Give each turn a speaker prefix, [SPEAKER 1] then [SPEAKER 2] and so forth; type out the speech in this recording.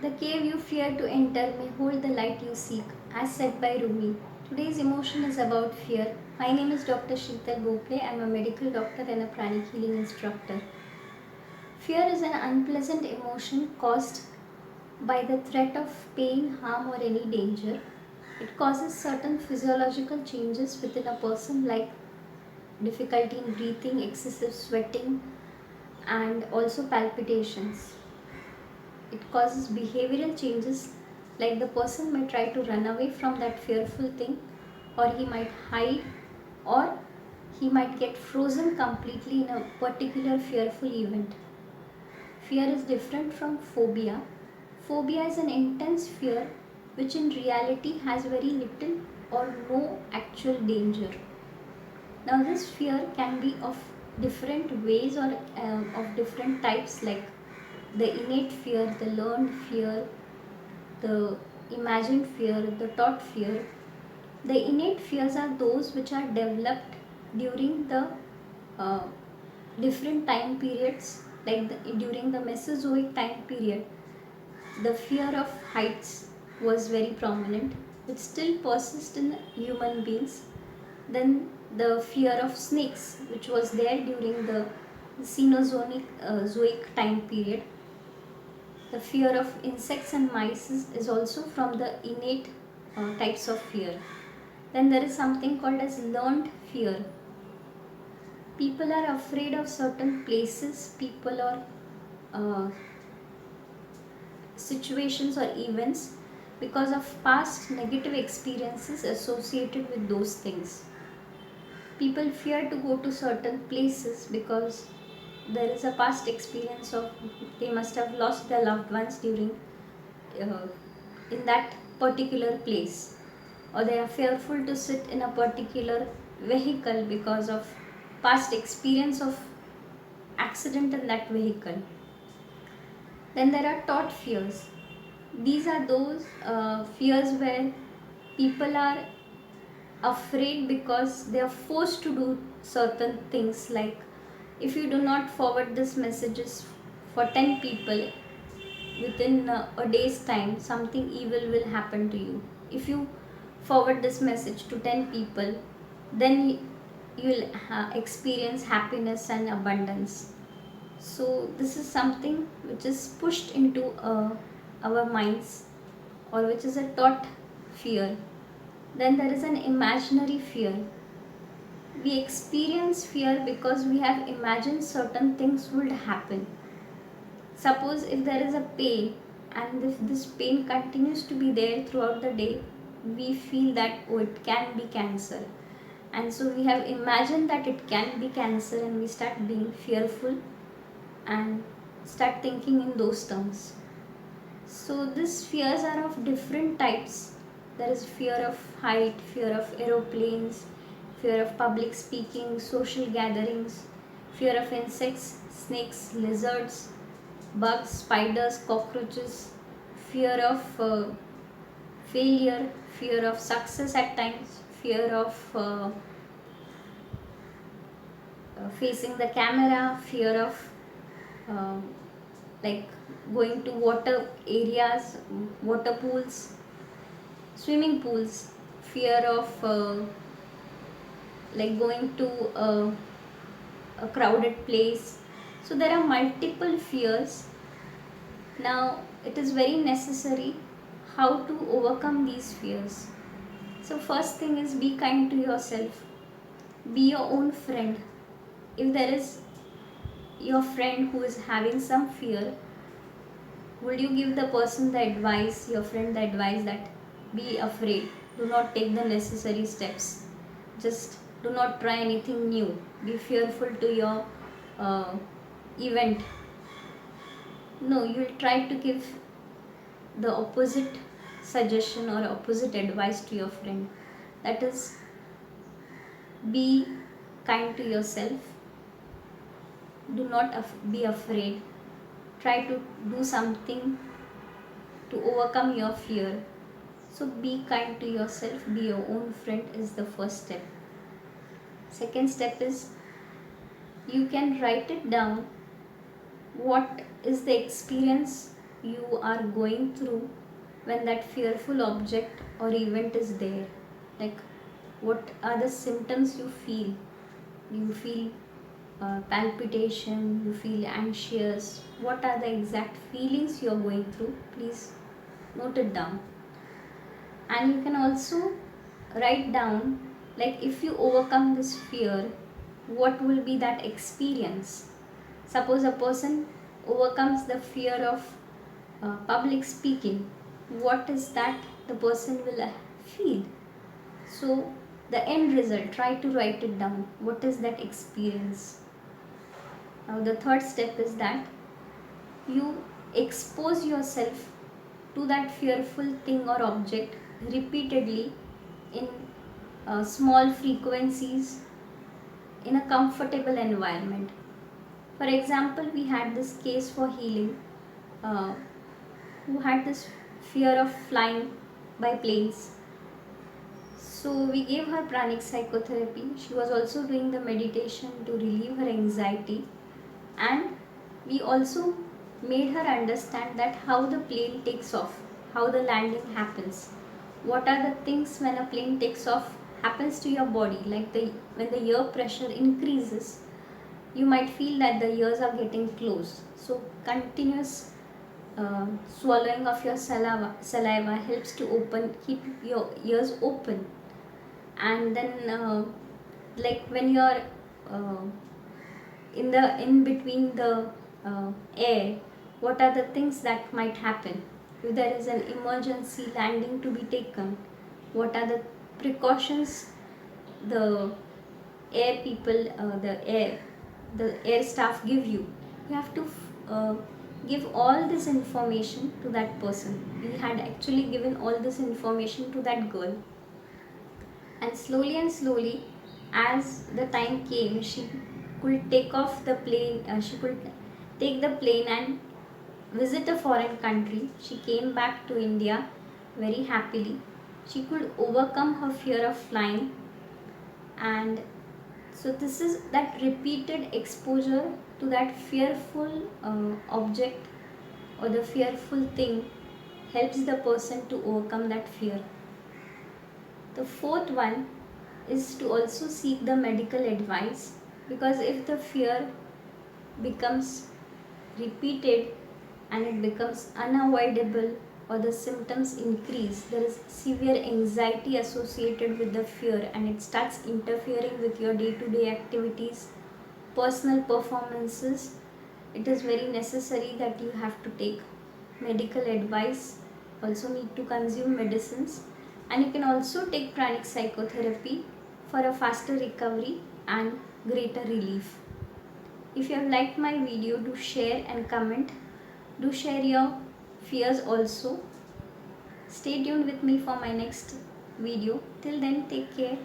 [SPEAKER 1] The cave you fear to enter may hold the light you seek, as said by Rumi. Today's emotion is about fear. My name is Dr. Sheetal Gokhale. I am a medical doctor and a pranic healing instructor. Fear is an unpleasant emotion caused by the threat of pain, harm, or any danger. It causes certain physiological changes within a person, like difficulty in breathing, excessive sweating, and also palpitations. It causes behavioral changes, like the person may try to run away from that fearful thing, or he might hide, or he might get frozen completely in a particular fearful event. Fear is different from phobia. Phobia is an intense fear which in reality has very little or no actual danger. Now, this fear can be of different ways or of different types, like the innate fear, the learned fear, the imagined fear, the taught fear. The innate fears are those which are developed during the uh, different time periods, like during the Mesozoic time period. The fear of heights was very prominent, which still persists in human beings. Then the fear of snakes, which was there during the Cenozoic Zoic time period. The fear of insects and mice is also from the innate types of fear. Then there is something called as learned fear. People are afraid of certain places, people, or uh, situations or events because of past negative experiences associated with those things. People fear to go to certain places because there is a past experience of they must have lost their loved ones during uh, in that particular place, or they are fearful to sit in a particular vehicle because of past experience of accident in that vehicle. Then there are taught fears. These are those fears where people are afraid because they are forced to do certain things, like if you do not forward this messages for 10 people within a day's time, something evil will happen to you. If you forward this message to 10 people, then you will experience happiness and abundance. So this is something which is pushed into our minds, or which is a taught fear. Then there is an imaginary fear. We experience fear because we have imagined certain things would happen. Suppose if there is a pain, and if this pain continues to be there throughout the day, we feel that, oh, it can be cancer. And so we have imagined that it can be cancer, and we start being fearful and start thinking in those terms. So these fears are of different types. There is fear of height, fear of aeroplanes, fear of public speaking, social gatherings, fear of insects, snakes, lizards, bugs, spiders, cockroaches, fear of failure, fear of success at times, fear of facing the camera, fear of uh, like going to water areas, water pools, swimming pools, fear of like going to a crowded place. So there are multiple fears. Now it is very necessary how to overcome these fears. So first thing is, be kind to yourself. Be your own friend. If there is your friend who is having some fear, would you give the person the advice, your friend the advice that be afraid, do not take the necessary steps, just do not try anything new, be fearful to your uh, event? No, you will try to give the opposite suggestion or opposite advice to your friend. That is, be kind to yourself, do not be afraid, try to do something to overcome your fear. So be kind to yourself, be your own friend is the first step. Second step is, you can write it down, what is the experience you are going through when that fearful object or event is there. Like, what are the symptoms you feel? You feel palpitation, you feel anxious. What are the exact feelings you are going through? Please note it down. And you can also write down, like, if you overcome this fear, what will be that experience. Suppose a person overcomes the fear of public speaking, what is that the person will feel. So the end result, try to write it down, what is that experience. Now the third step is that you expose yourself to that fearful thing or object repeatedly in small frequencies in a comfortable environment. For example, we had this case for healing uh, who had this fear of flying by planes. So we gave her pranic psychotherapy. She was also doing the meditation to relieve her anxiety, and we also made her understand that how the plane takes off, how the landing happens, what are the things when a plane takes off happens to your body. Like, when the air pressure increases, you might feel that the ears are getting closed. So continuous swallowing of your saliva helps to keep your ears open. And then like, when you're uh, in between the air, what are the things that might happen if there is an emergency landing to be taken? What are the precautions the air people, the air staff give you? You have to uh, give all this information to that person. We had actually given all this information to that girl, and slowly, as the time came, she could take off the plane. She could take the plane and visit a foreign country. She came back to India very happily. She could overcome her fear of flying. And so this is that repeated exposure to that fearful object or the fearful thing helps the person to overcome that fear. The fourth one is to also seek the medical advice, because if the fear becomes repeated and it becomes unavoidable, or the symptoms increase, there is severe anxiety associated with the fear, and it starts interfering with your day-to-day activities, personal performances, it is very necessary that you have to take medical advice, also need to consume medicines, and you can also take pranic psychotherapy for a faster recovery and greater relief. If you have liked my video, do share and comment. Do share your fears also. Stay tuned with me for my next video. Till then, take care.